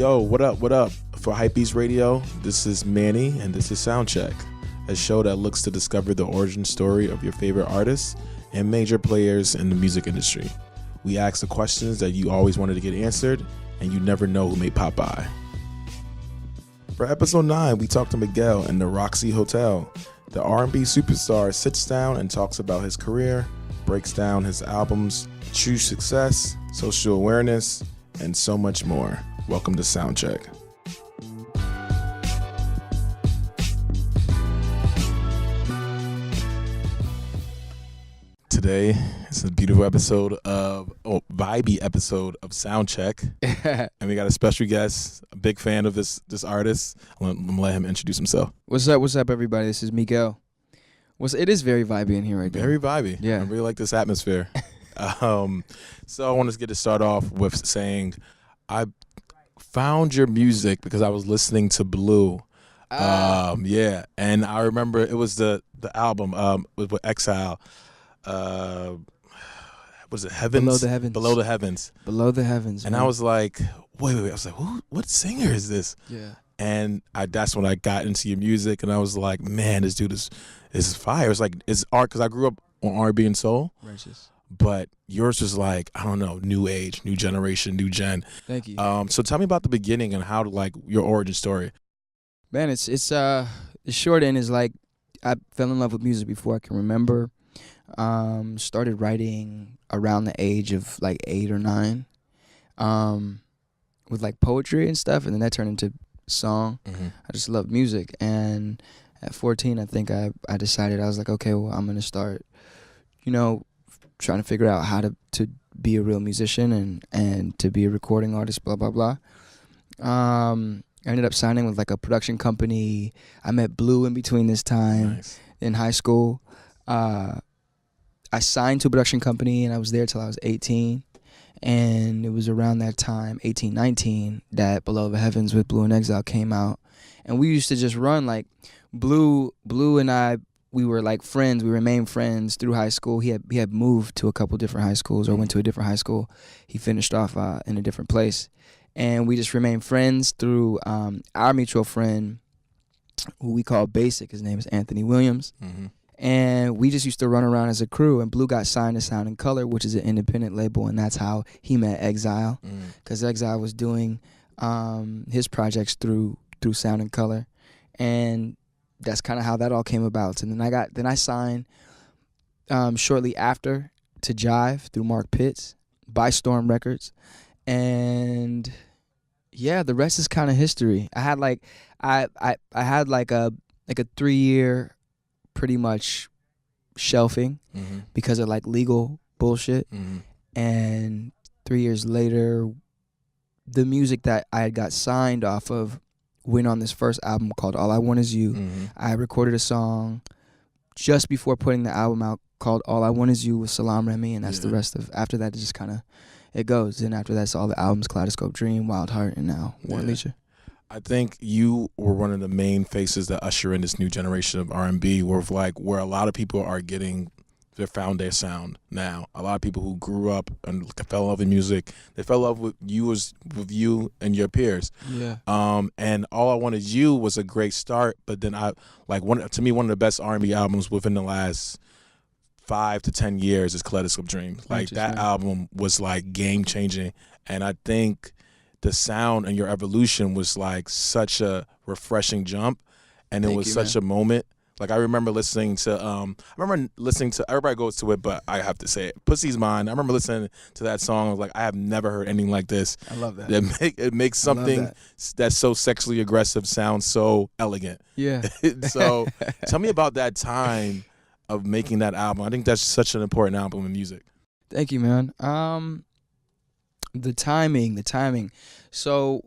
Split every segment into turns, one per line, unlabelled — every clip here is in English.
Yo, what up, what up? For HYPEBEAST Radio, this is Manny, and this is Soundcheck, a show that looks to discover the origin story of your favorite artists and major players in the music industry. We ask the questions that you always wanted to get answered, and you never know who may pop by. For episode 9, we talked to Miguel in the Roxy Hotel. The R&B superstar sits down and talks about his career, breaks down his albums, true success, social awareness, and so much more. Welcome to Soundcheck. Today is a beautiful episode of, vibey episode of Soundcheck. And we got a special guest, a big fan of this artist. I'm gonna let him introduce himself.
What's up, everybody? This is Miguel. It is very vibey in here right now.
Very vibey.
Yeah.
I really like this atmosphere. So I want to get to start off with saying I found your music because I was listening to Blue. Yeah. And I remember it was the album with Exile. Was it Heavens?
Below the Heavens.
Below the Heavens.
Below the Heavens.
And
man.
I was like, wait. I was like, what singer is this?
Yeah.
And that's when I got into your music, and I was like, man, this dude is fire. It's like, it's art, because I grew up on R&B and soul.
Righteous.
But yours was like, I don't know, new age, new generation, new gen.
Thank you.
So tell me about the beginning and how, like, your origin story.
Man, it's the short end is like I fell in love with music before I can remember. Started writing around the age of like 8 or 9, with like poetry and stuff, and then that turned into song.
Mm-hmm.
I just love music, and at 14, I think I decided, I was like, okay, well, I'm gonna start, trying to figure out how to be a real musician and to be a recording artist, blah blah blah. I ended up signing with like a production company. I met Blue in between this time.
Nice.
In high school. I signed to a production company, and I was there till I was 18. And it was around that time, 18, 19, that Below the Heavens with Blue and Exile came out. And we used to just run, like, Blue and I, we were like friends. We remained friends through high school. He had moved to a couple different high schools, or went to a different high school. He finished off in a different place. And we just remained friends through our mutual friend, who we call Basic. His name is Anthony Williams.
Mm-hmm.
And we just used to run around as a crew. And Blue got signed to Sound and Color, which is an independent label, and that's how he met Exile, because Exile was doing his projects through Sound and Color, and that's kind of how that all came about. And then I signed shortly after to Jive through Mark Pitts by Storm Records, and yeah, the rest is kind of history. I had like I had like a 3-year pretty much shelving because of like legal bullshit. And 3 years later, the music that I had got signed off of went on this first album called All I Want Is You. I recorded a song just before putting the album out called All I Want Is You with Salam Remy, and that's the rest of, after that it just kind of, it goes. And after that's all the albums, Kaleidoscope Dream, Wild Heart, and now War Leisure.
I think you were one of the main faces that usher in this new generation of R&B, where a lot of people are found their sound now. A lot of people who grew up and fell in love with music, they fell in love with you and your peers.
Yeah.
And All I Wanted You was a great start, but then one of the best R&B albums within the last 5 to 10 years is Kaleidoscope Dream. Like, that album was like game changing, and I think the sound and your evolution was like such a refreshing jump, and it was such a moment. Like, I remember listening to everybody goes to it, but I have to say it, Pussy's Mine. I remember listening to that song. I was like, I have never heard anything like this.
I love that.
It makes something that's so sexually aggressive sound so elegant.
Yeah.
So tell me about that time of making that album. I think that's such an important album in music.
Thank you, man. The timing. So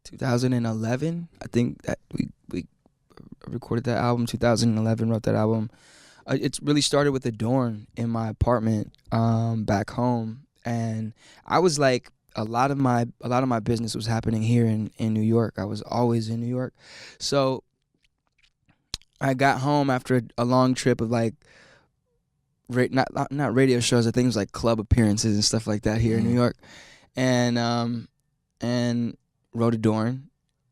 2011, I think that we recorded that album. 2011, wrote that album. It really started with Adorn in my apartment back home, and I was like, a lot of my business was happening here in New York. I was always in New York, so I got home after a long trip of like not radio shows. I think it was like club appearances and stuff like that here in New York. And and wrote Adorn.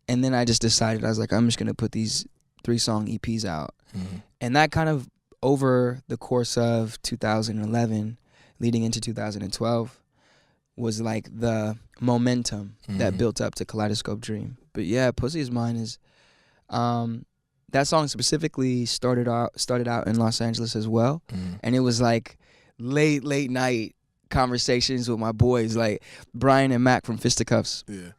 And then I just decided, I was like, I'm just going to put these 3-song EPs out.
Mm-hmm.
And that kind of, over the course of 2011, leading into 2012, was like the momentum that built up to Kaleidoscope Dream. But yeah, Pussy Is Mine is, that song specifically started out in Los Angeles as well. And it was like late night conversations with my boys, like Brian and Mac from Fisticuffs.
Yeah.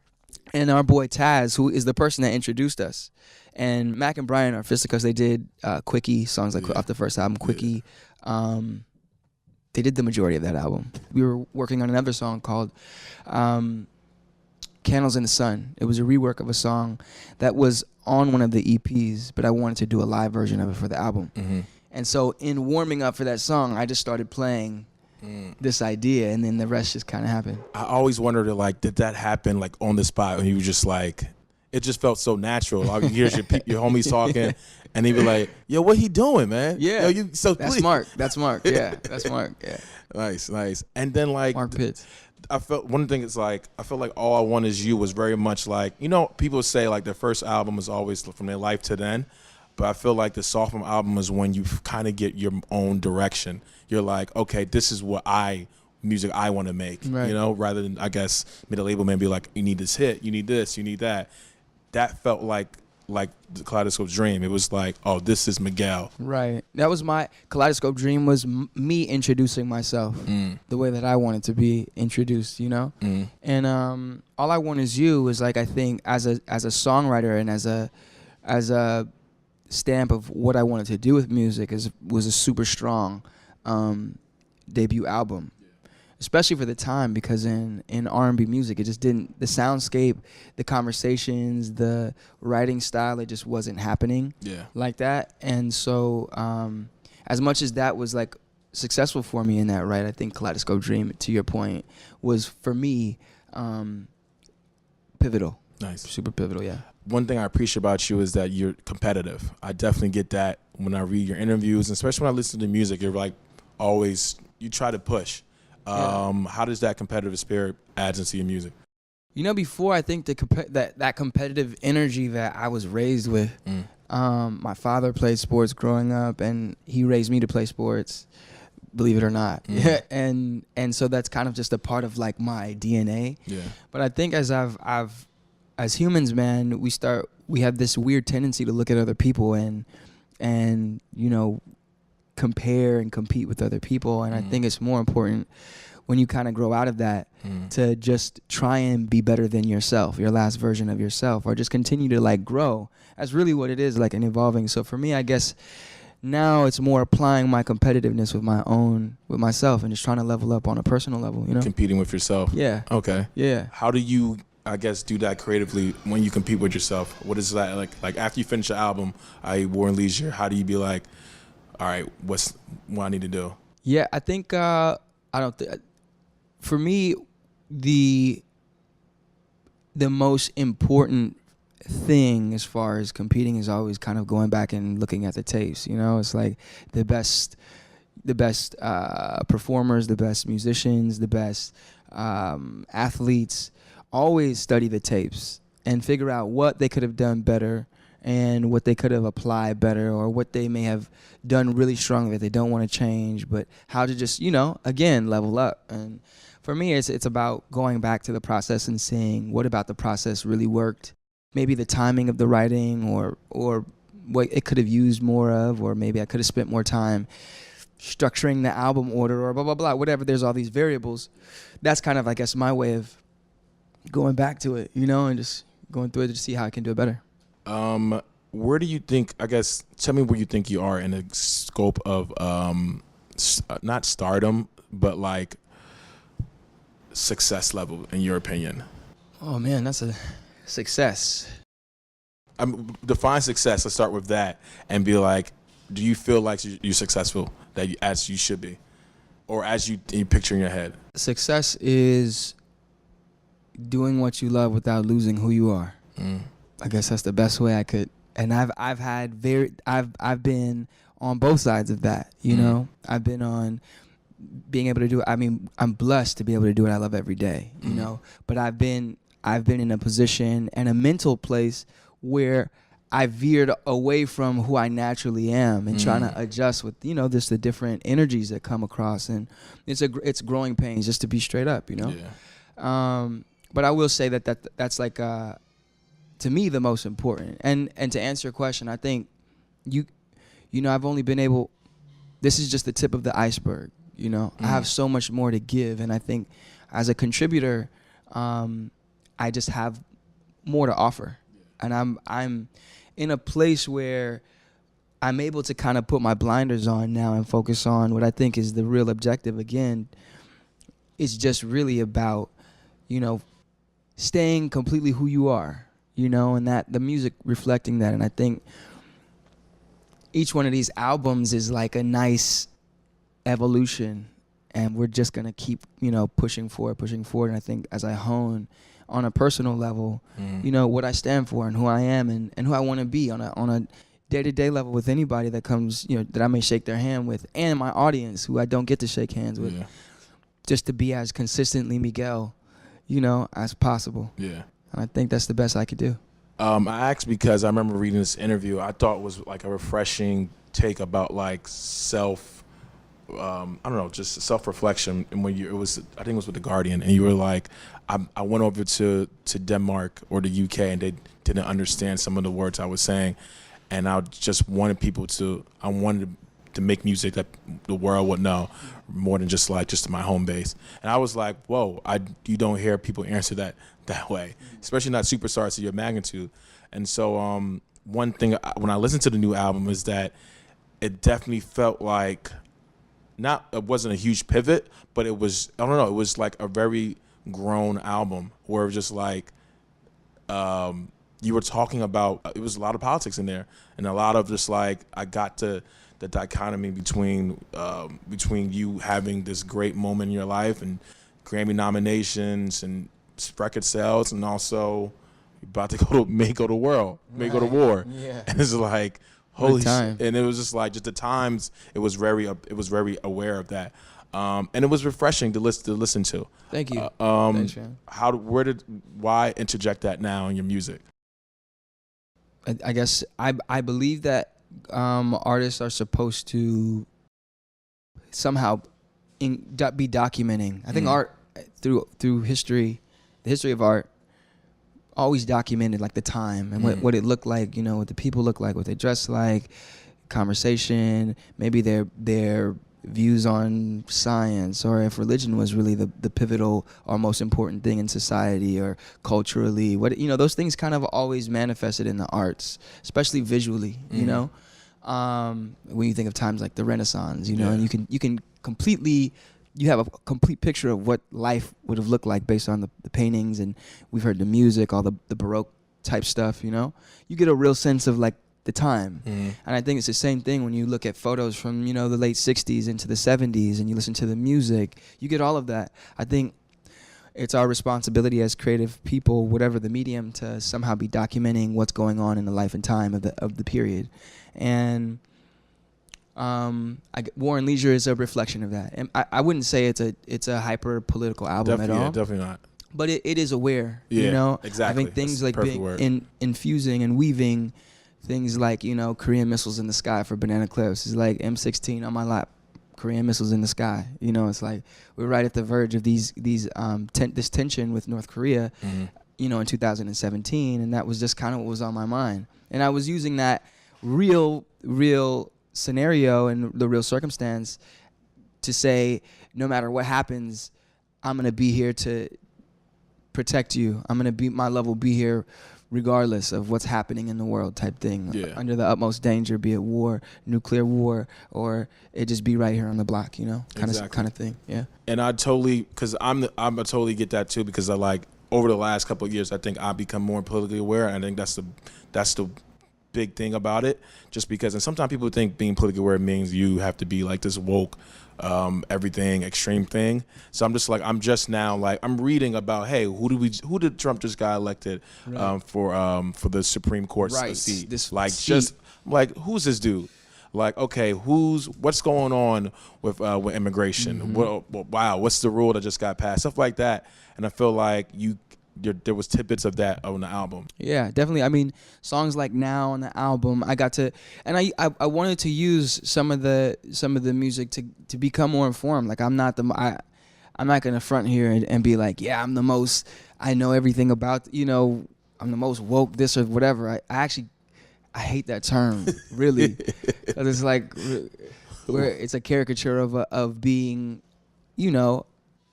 And our boy Taz, who is the person that introduced us. And Mac and Brian are Fisticuffs. They did Quickie songs, like off the first album, Quickie. They did the majority of that album. We were working on another song called Candles in the Sun. It was a rework of a song that was on one of the EPs, but I wanted to do a live version of it for the album. And so in warming up for that song, I just started playing this idea, and then the rest just kind of happened.
I always wondered, like, did that happen like on the spot when you were just like, it just felt so natural. Like, here's your homies talking, and they be like, "Yo, what he doing, man?
Yeah,
yo, you so
that's
please."
Mark. That's Mark. Yeah, that's Mark. Yeah,
nice. And then like
Mark Pitts.
I felt one thing is like I felt like All I Want Is You was very much like, you know, people say like their first album is always from their life to then, but I feel like the sophomore album is when you kind of get your own direction. You're like, okay, this is what music I want to make,
right.
You know, rather than I guess the label man be like, you need this hit, you need this, you need that. That felt like the Kaleidoscope Dream. It was like, oh, this is Miguel.
Right. That was my Kaleidoscope Dream, was me introducing myself the way that I wanted to be introduced, you know? And All I Want Is You was like, I think as a songwriter and as a stamp of what I wanted to do with music was a super strong debut album. Especially for the time, because in R&B music, it just didn't, the soundscape, the conversations, the writing style, it just wasn't happening like that. And so as much as that was like successful for me in that, right, I think Kaleidoscope Dream, to your point, was for me pivotal.
Nice.
Super pivotal, yeah.
One thing I appreciate about you is that you're competitive. I definitely get that when I read your interviews, and especially when I listen to music, you're like always, you try to push. How does that competitive spirit add into your music?
You know, before, I think that competitive energy that I was raised with, my father played sports growing up, and he raised me to play sports, believe it or not. And so that's kind of just a part of like my DNA. Yeah. But I think as as humans, man, we have this weird tendency to look at other people and you know, compare and compete with other people. And I think it's more important when you kind of grow out of that to just try and be better than yourself, your last version of yourself, or just continue to like grow. That's really what it is, like, and evolving. So for me, I guess now it's more applying my competitiveness with myself and just trying to level up on a personal level, you know?
Competing with yourself. Yeah. Okay.
Yeah.
How do you, I guess, do that creatively when you compete with yourself? What is that like? Like after you finish your album, War and Leisure, how do you be like, all right, what I need to do?
Yeah, I think for me, the most important thing as far as competing is always kind of going back and looking at the tapes. You know, it's like the best performers, the best musicians, the best athletes always study the tapes and figure out what they could have done better and what they could have applied better, or what they may have done really strongly that they don't want to change, but how to just, you know, again, level up. And for me, it's about going back to the process and seeing what about the process really worked. Maybe the timing of the writing, or what it could have used more of, or maybe I could have spent more time structuring the album order, or blah, blah, blah, whatever. There's all these variables. That's kind of, I guess, my way of going back to it, you know, and just going through it to see how I can do it better.
Where do you think, I guess, tell me where you think you are in the scope of not stardom, but like success level, in your opinion? Oh man, that's a success. Define success. Let's start with that and be like, do you feel like you're successful as you should be, or as you picture in your head? Success is doing what you love without losing who you are. I guess that's the best way I could. And I've been on both sides of that, you know. I've been on being able to do it. I mean, I'm blessed to be able to do what I love every day, you know. But I've been
I've been in a position and a mental place where I veered away from who I naturally am and trying to adjust with, just the different energies that come across. And it's growing pains, just to be straight up,
Yeah.
But I will say that's like, to me, the most important. And to answer your question, I think I've only been able, this is just the tip of the iceberg, I have so much more to give. And I think as a contributor, I just have more to offer. And I'm in a place where I'm able to kind of put my blinders on now and focus on what I think is the real objective. Again, it's just really about, staying completely who you are, and that the music reflecting that. And I think each one of these albums is like a nice evolution, and we're just going to keep, pushing forward. And I think as I hone on a personal level, what I stand for and who I am and who I want to be on a day-to-day level with anybody that comes, that I may shake their hand with, and my audience who I don't get to shake hands with, just to be as consistently Miguel, as possible.
Yeah.
And I think that's the best I could do.
I asked because I remember reading this interview. I thought it was like a refreshing take about like just self-reflection. And when I think it was with The Guardian, and you were like, I went over to Denmark or the UK, and they didn't understand some of the words I was saying, and I just wanted to make music that the world would know more than just my home base. And I was like, whoa, you don't hear people answer that way, especially not superstars of your magnitude. And so one thing when I listened to the new album is that it definitely felt like it wasn't a huge pivot, but it was, I don't know, it was like a very grown album where it was just like you were talking about, it was a lot of politics in there, and a lot of just like, I got to the dichotomy between you having this great moment in your life and Grammy nominations and record sales, and also you're about to go to war.
Yeah.
And it's like, holy shit. And it was just like, just the times, it was very aware of that. And it was refreshing to listen to.
Thank you. Thanks, man.
Why interject that now in your music?
I guess I believe that artists are supposed to somehow be documenting. I think art through history, the history of art, always documented like the time and what it looked like, what the people look like, what they dress like, conversation, maybe their views on science, or if religion was really the pivotal or most important thing in society, or culturally, those things kind of always manifested in the arts, especially visually, when you think of times like the Renaissance, and you have a complete picture of what life would have looked like based on the paintings, and we've heard the music, all the Baroque type stuff, you get a real sense of like the time. And I think it's the same thing when you look at photos from, the late 60s into the 70s, and you listen to the music, you get all of that. I think it's our responsibility as creative people, whatever the medium, to somehow be documenting what's going on in the life and time of the period. And War and Leisure is a reflection of that. And I wouldn't say it's a hyper political album at all.
Yeah, definitely not.
But it is aware.
Exactly.
I think things like infusing and weaving things like, Korean missiles in the sky for Banana Clips is like M16 on my lap, Korean missiles in the sky. It's like we're right at the verge of this tension with North Korea, in 2017, and that was just kind of what was on my mind. And I was using that real scenario and the real circumstance to say, no matter what happens, I'm gonna be here to protect you. My love will be here regardless of what's happening in the world, type thing. Under the utmost danger, be it war, nuclear war, or it just be right here on the block, kind of thing. Yeah.
And I totally totally get that too, because I like, over the last couple of years, I think I've become more politically aware, and I think that's the big thing about it, just because, and sometimes people think being politically aware means you have to be like this woke, everything extreme thing. So I'm just now like, I'm reading about, hey, who did Trump just got elected for the Supreme Court seat? Who's this dude? Like, okay, what's going on with immigration? Wow, what's the rule that just got passed? Stuff like that. And I feel like there was tidbits of that on the album.
Yeah, definitely. I mean, songs like Now on the album, I got to, and I wanted to use some of the music to become more informed. Like I'm not gonna front here and be like, yeah, I'm the most, I know everything about, I'm the most woke this or whatever. I hate that term, really. 'Cause it's like, where it's a caricature of being,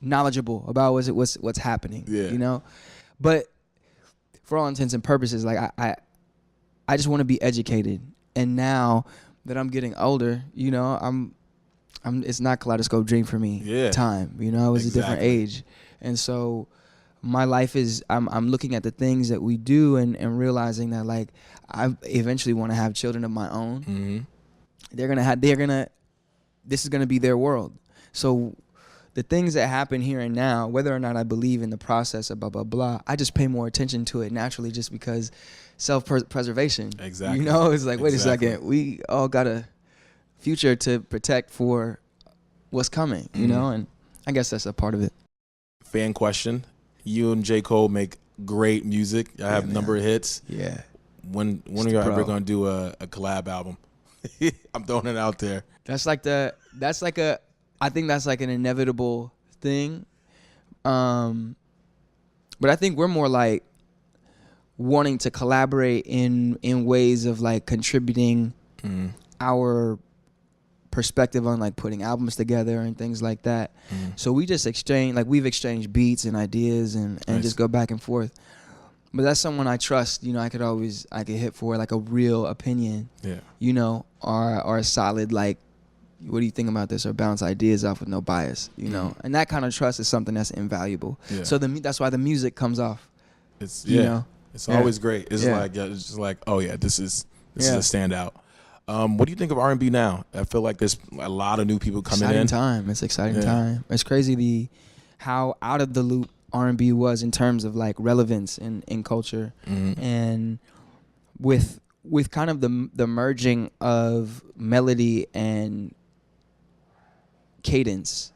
knowledgeable about what's happening.
Yeah.
But for all intents and purposes, like I just want to be educated. And now that I'm getting older, I'm it's not Kaleidoscope Dream for me.
Yeah.
Time, it was a different age, and so my life is I'm looking at the things that we do and realizing that like I eventually want to have children of my own.
Mm-hmm.
This is gonna be their world. So the things that happen here and now, whether or not I believe in the process of blah blah blah, I just pay more attention to it naturally, just because self-preservation.
Exactly.
It's like, wait a second, we all got a future to protect for what's coming, and I guess that's a part of it.
Fan question: you and J. Cole make great music. I have a number of hits.
Yeah.
When are y'all ever gonna do a collab album? I'm throwing it out there. I think that's like an inevitable thing. But I think we're more like wanting to collaborate in ways of like contributing our perspective on like putting albums together and things like that. So we just we've exchanged beats and ideas and Nice.
just go back and forth. But that's someone I trust, I could hit for like a real opinion, or a solid like, what do you think about this, or bounce ideas off with no bias, and that kind of trust is something that's invaluable.
Yeah.
So that's why the music comes off.
It's It's
Yeah.
always great. It's
Yeah.
like it's just like, oh yeah, this is a standout. What do you think of R&B now? I feel like there's a lot of new people coming in.
It's exciting time. It's crazy how out of the loop R&B was in terms of like relevance in culture, and with kind of the merging of melody and cadence,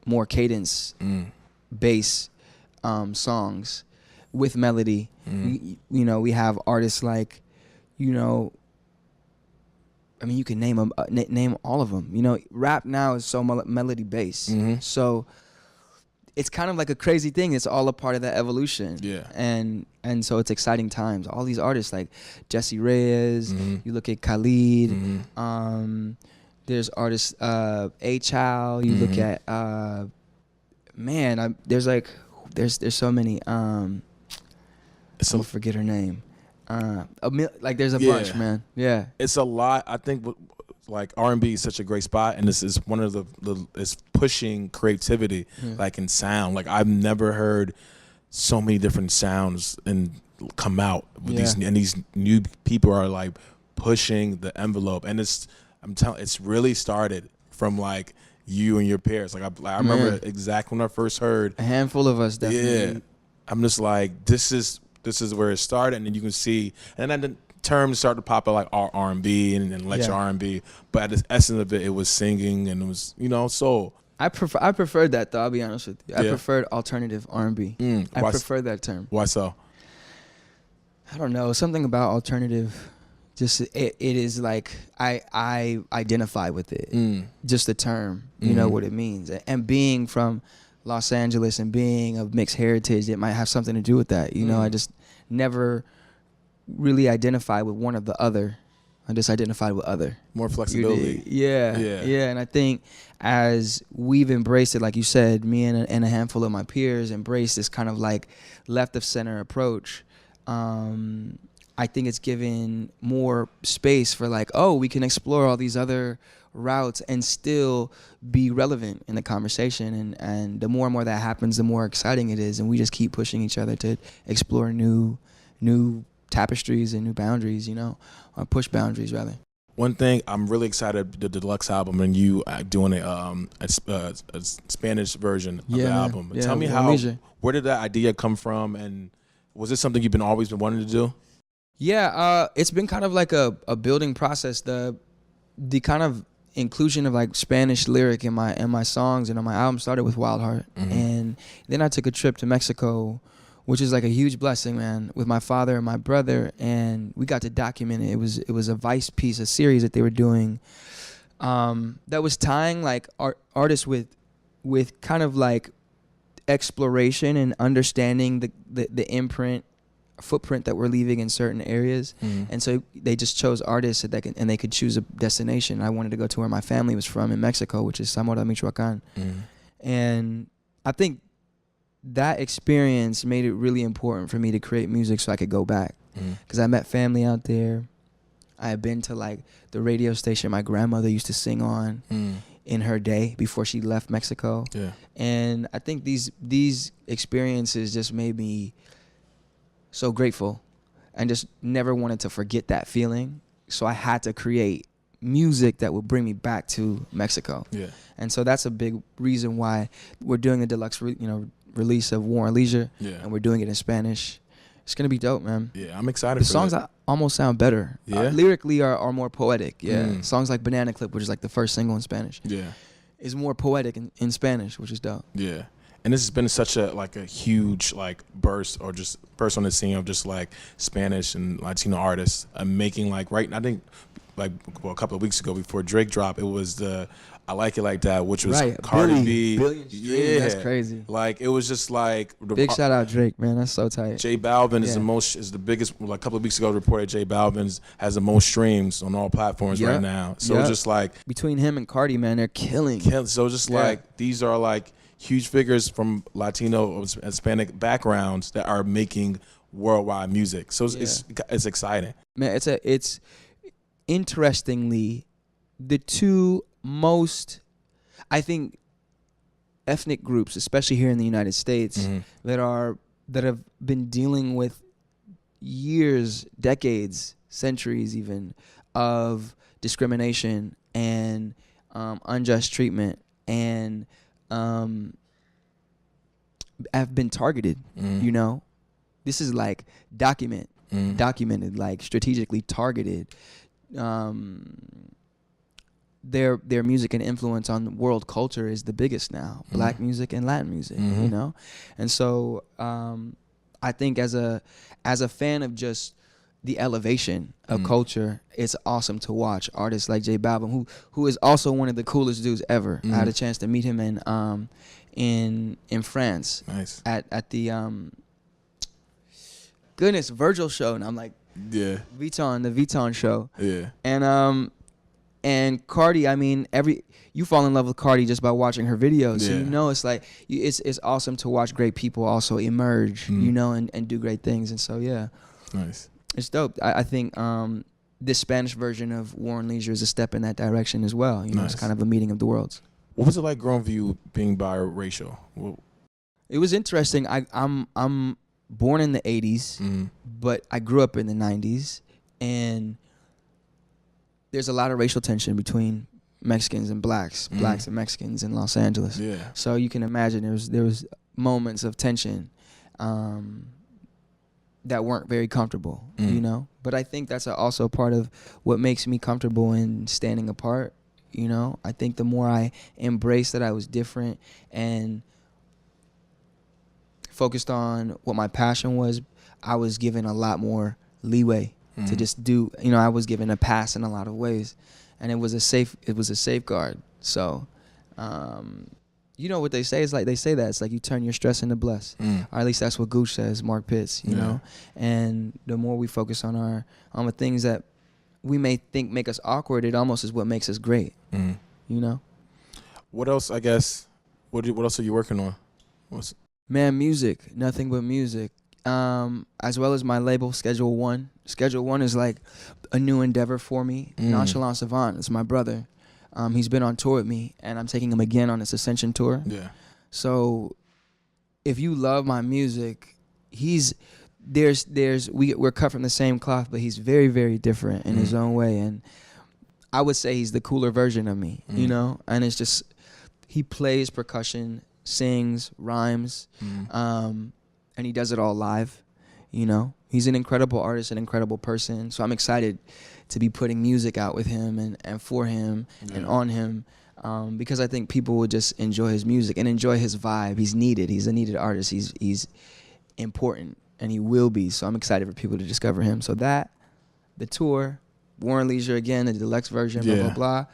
more cadence bass songs with melody. We have artists like, I mean, you can name them, name all of them. Rap now is so melody based. So it's kind of like a crazy thing. It's all a part of that evolution.
Yeah.
And so it's exciting times. All these artists like Jesse Reyes, you look at Khalid, there's artists, A-Child, you look at, there's so many, I'm gonna forget her name. There's a bunch, man. Yeah.
It's a lot. I think like R&B is such a great spot, and this is one of the it's pushing creativity, like in sound. Like I've never heard so many different sounds and come out with these new people are like pushing the envelope, and it's really started from like you and your peers. Like I remember exactly when I first heard
a handful of us. Definitely.
Yeah, I'm just like this is where it started, and then you can see, and then the terms start to pop up like R&B and electro R&B, but at the essence of it was singing and it was soul.
I preferred that though. I'll be honest with you. I preferred alternative R&B. I prefer that term.
Why so?
I don't know. Something about alternative. Just it is like I identify with it. Just the term, you know what it means, and being from Los Angeles and being of mixed heritage, it might have something to do with that. I just never really identified with one or the other. I just identified with other.
More flexibility.
Yeah. And I think as we've embraced it, like you said, me and a handful of my peers embraced this kind of like left of center approach. I think it's given more space for like, we can explore all these other routes and still be relevant in the conversation. And the more and more that happens, the more exciting it is. And we just keep pushing each other to explore new tapestries and new boundaries, or push boundaries rather.
One thing I'm really excited, the Deluxe Album, and you doing a Spanish version of the album.
Yeah,
Tell me where did that idea come from, and was this something you've always been wanting to do?
Yeah, it's been kind of like a building process. The kind of inclusion of like Spanish lyric in my songs and on my album started with Wild Heart, and then I took a trip to Mexico which is like a huge blessing, man, with my father and my brother, and we got to document it. It was a Vice piece, a series that they were doing that was tying like artists with kind of like exploration and understanding the footprint that we're leaving in certain areas. And so they just chose artists that they could choose a destination. I wanted to go to where my family was from in Mexico, which is Zamora, Michoacan. And I think that experience made it really important for me to create music so I could go back, because I met family out there. I had been to like the radio station my grandmother used to sing on in her day before she left Mexico. And I think these experiences just made me so grateful and just never wanted to forget that feeling. So I had to create music that would bring me back to Mexico. And so that's a big reason why we're doing the deluxe release of War and Leisure, and we're doing it in Spanish. It's gonna be dope, man.
I'm excited
the
for
songs
that.
Almost sound better. Lyrically are more poetic. Songs like Banana Clip, which is like the first single in Spanish, is more poetic in Spanish, which is dope.
And this has been such a huge like burst on the scene of just like Spanish and Latino artists making I think a couple of weeks ago before Drake dropped, it was the I Like It Like That, which was Cardi B.
Billion streams, that's crazy.
Like it was just like
big shout out Drake, man, that's so tight.
J Balvin is the biggest. Like a couple of weeks ago, reported J Balvin has the most streams on all platforms right now. So just like
between him and Cardi, man, they're killing.
So just like these are like huge figures from Latino or Hispanic backgrounds that are making worldwide music. So it's exciting.
Man, it's interestingly the two most, I think, ethnic groups, especially here in the United States, that have been dealing with years, decades, centuries even of discrimination and unjust treatment, and have been targeted. This is like documented, like strategically targeted. Their music and influence on world culture is the biggest now. Black music and Latin music, and so I think as a fan of just the elevation of culture, it's awesome to watch artists like J Balvin, who is also one of the coolest dudes ever. I had a chance to meet him in France, at the Virgil show, and I'm like, the Vuitton show, and Cardi, I mean, you fall in love with Cardi just by watching her videos. So it's like it's awesome to watch great people also emerge, and do great things. And so it's dope. I think this Spanish version of War and Leisure is a step in that direction as well. It's kind of a meeting of the worlds.
What was it like growing up you being biracial?
It was interesting. I'm born in the 80s, but I grew up in the 90s, and there's a lot of racial tension between Mexicans and blacks and Mexicans in Los Angeles. So you can imagine there was moments of tension that weren't very comfortable, But I think that's also part of what makes me comfortable in standing apart, I think the more I embraced that I was different and focused on what my passion was, I was given a lot more leeway to just do, I was given a pass in a lot of ways, and it was a safeguard. So, what they say is like, it's like you turn your stress into bless, or at least that's what Gooch says, Mark Pitts, know, and the more we focus on the things that we may think make us awkward, it almost is what makes us great,
What else, I guess, what else are you working on?
Man, music, nothing but music. As well as my label, Schedule One. Schedule One is like a new endeavor for me. Nonchalance Avant is my brother. He's been on tour with me, and I'm taking him again on this Ascension tour. So if you love my music, we're cut from the same cloth, but he's very, very different in his own way. And I would say he's the cooler version of me, And it's just, he plays percussion, sings, rhymes, and he does it all live, He's an incredible artist, an incredible person. So I'm excited to be putting music out with him and for him and on him, because I think people would just enjoy his music and enjoy his vibe. He's needed. He's a needed artist. important, and he will be. So I'm excited for people to discover him. So that, the tour, Warren Leisure again, the deluxe version, blah, blah, blah,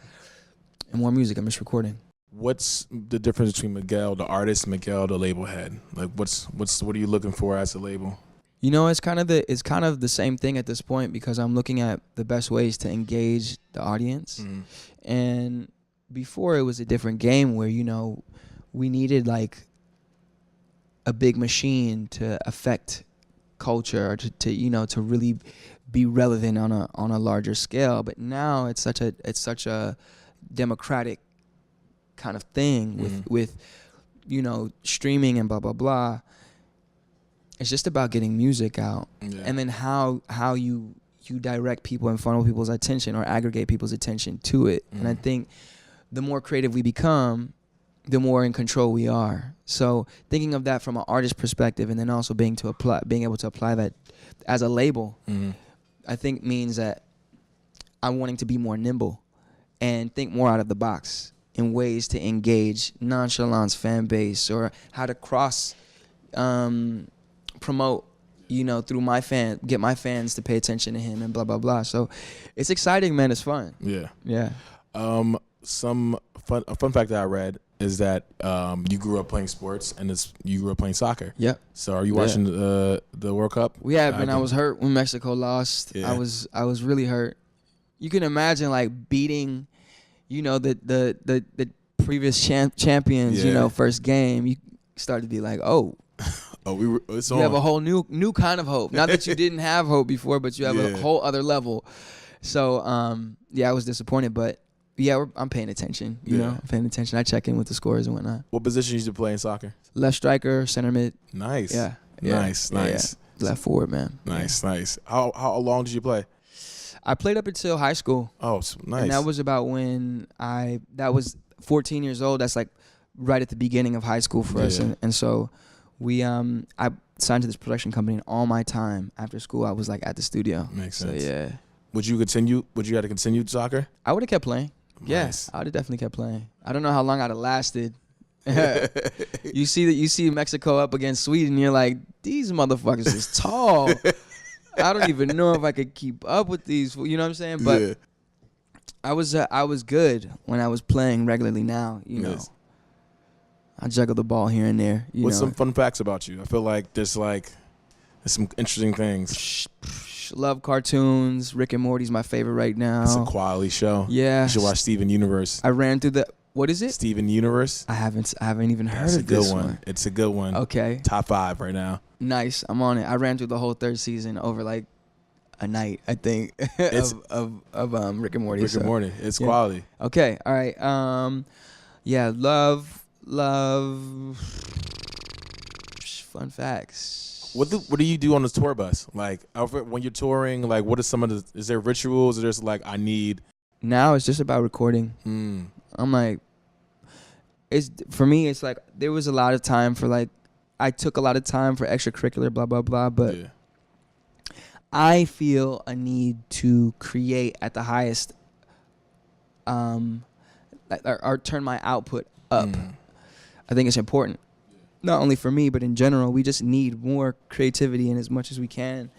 and more music. I'm just recording.
What's the difference between Miguel, the artist, Miguel, the label head? Like, what are you looking for as a label?
You know, it's kind of the same thing at this point, because I'm looking at the best ways to engage the audience. And before, it was a different game where, you know, we needed like a big machine to affect culture, or to you know, to really be relevant on a larger scale. But now it's such a democratic kind of thing with you know, streaming and blah blah blah. It's just about getting music out, and then how you direct people and funnel people's attention, or aggregate people's attention to it. And I think the more creative we become, the more in control we are. So thinking of that from an artist perspective, and then also being able to apply that as a label, I think means that I'm wanting to be more nimble and think more out of the box in ways to engage Nonchalance fan base, or how to cross promote, you know, through get my fans to pay attention to him, and blah blah blah. So it's exciting, man. It's fun. Yeah.
A fun fact that I read is that you grew up playing sports, and you grew up playing soccer. Yeah. So are you watching the World Cup?
Yeah, man. I was hurt when Mexico lost. I was really hurt. You can imagine like beating, you know, the previous champions. You know, first game, you start to be like, oh. You have a whole new kind of hope. Not that you didn't have hope before, but you have a whole other level. So I was disappointed, but I'm paying attention. You know, I'm paying attention. I check in with the scores and whatnot.
What position you used to play in soccer?
Left striker, center mid.
Nice. Nice.
Left forward, man.
Nice. How long did you play?
I played up until high school.
Oh, nice.
And that was about when that was 14 years old. That's like right at the beginning of high school for us, and so. I signed to this production company, and all my time after school, I was like at the studio.
Makes sense.
So, yeah.
Would you have to continue soccer?
I would have kept playing.
Nice.
Yes, I would have definitely kept playing. I don't know how long I'd have lasted. You see Mexico up against Sweden, you're like, these motherfuckers is tall. I don't even know if I could keep up with these. You know what I'm saying? But I was good when I was playing regularly. Now, you know. I juggle the ball here and there.
What's some fun facts about you? I feel like there's some interesting things.
Love cartoons. Rick and Morty's my favorite right now.
It's a quality show.
Yeah.
You should watch Steven Universe.
I ran through what is it?
Steven Universe.
I haven't even heard of this one.
It's a good one.
Okay.
Top 5 right now.
Nice. I'm on it. I ran through the whole 3rd season over like a night, I think, of Rick and Morty.
Rick and Morty. It's quality.
Okay. All right. Love. Fun facts.
What do you do on the tour bus? Like, when you're touring, like, what are some of is there rituals, or just like, I need?
Now it's just about recording. I'm like, for me, it's like, there was a lot of time for like, I took a lot of time for extracurricular, blah, blah, blah, but I feel a need to create at the highest, or turn my output up. I think it's important, not only for me, but in general. We just need more creativity in as much as we can.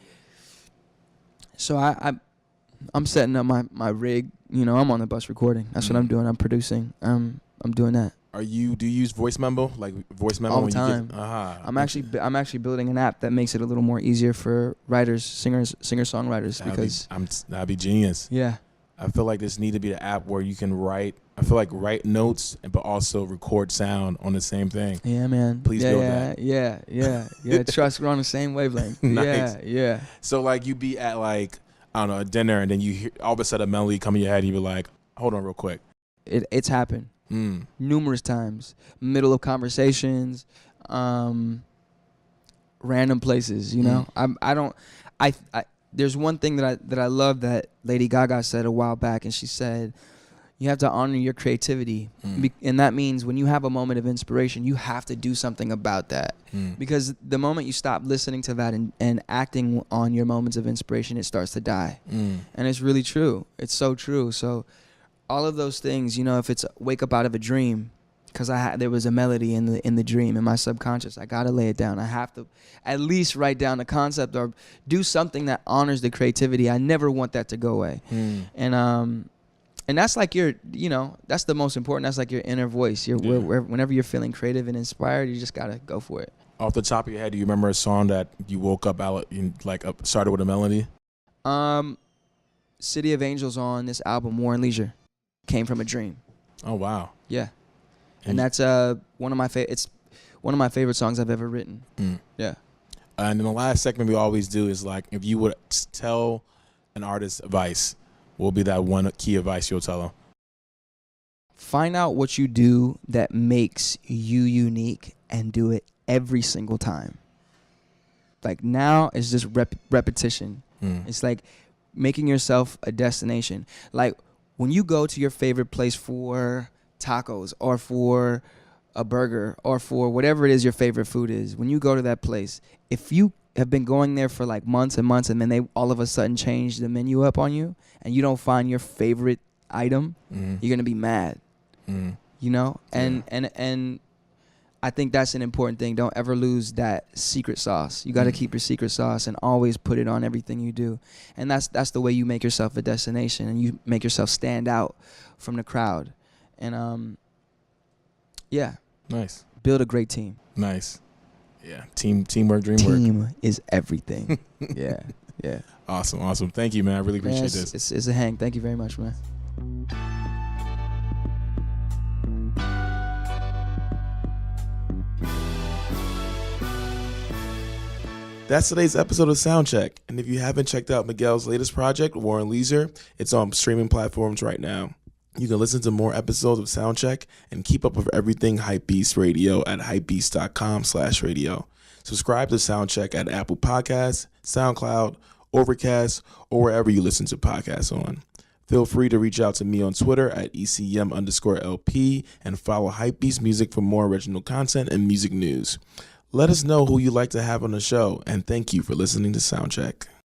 So I'm setting up my rig. You know, I'm on the bus recording. That's what I'm doing. I'm producing. I'm doing that.
Do you use voice memo? Like voice memo
all the time. I'm actually building an app that makes it a little more easier for writers, singer-songwriters, because
that'd be genius.
Yeah.
I feel like this need to be the app where you can write notes, but also record sound on the same thing.
Yeah, man.
Please build that.
Yeah. Trust, we're on the same wavelength.
Nice.
Yeah.
So like you be at like, I don't know, a dinner, and then you hear all of a sudden a melody come in your head, and you be like, hold on real quick.
It's happened numerous times. Middle of conversations, random places, you know. I there's one thing that I love that Lady Gaga said a while back, and she said, you have to honor your creativity. And that means when you have a moment of inspiration, you have to do something about that. Because the moment you stop listening to that and acting on your moments of inspiration, it starts to die. And it's really true. It's so true. So all of those things, you know, if it's wake up out of a dream, because there was a melody in the dream, in my subconscious. I gotta lay it down. I have to at least write down the concept or do something that honors the creativity. I never want that to go away. And that's like that's the most important. That's like your inner voice. Whenever you're feeling creative and inspired, you just gotta go for it.
Off the top of your head, do you remember a song that you woke up started with a melody?
City of Angels on this album, War and Leisure, came from a dream.
Oh wow.
Yeah. And that's one of my favorite songs I've ever written. Yeah.
And then the last segment we always do is like, if you would tell an artist advice, what would be that one key advice you'll tell them?
Find out what you do that makes you unique and do it every single time. Like now it's just repetition. It's like making yourself a destination. Like when you go to your favorite place for tacos or for a burger or for whatever it is your favorite food is, when you go to that place, if you have been going there for like months and months and then they all of a sudden change the menu up on you and you don't find your favorite item, you're gonna be mad. And I think that's an important thing. Don't ever lose that secret sauce. You got to keep your secret sauce and always put it on everything you do. And that's the way you make yourself a destination and you make yourself stand out from the crowd. And
nice.
Build a great team.
Nice. Yeah. Teamwork, dreamwork.
Team is everything. Yeah.
Awesome. Thank you, man. I really appreciate this.
It's a hang. Thank you very much, man.
That's today's episode of Soundcheck. And if you haven't checked out Miguel's latest project, War and Leisure, it's on streaming platforms right now. You can listen to more episodes of Soundcheck and keep up with everything HYPEBEAST Radio at hypebeast.com/radio. Subscribe to Soundcheck at Apple Podcasts, SoundCloud, Overcast, or wherever you listen to podcasts on. Feel free to reach out to me on Twitter at ECM_LP and follow HYPEBEAST Music for more original content and music news. Let us know who you'd like to have on the show, and thank you for listening to Soundcheck.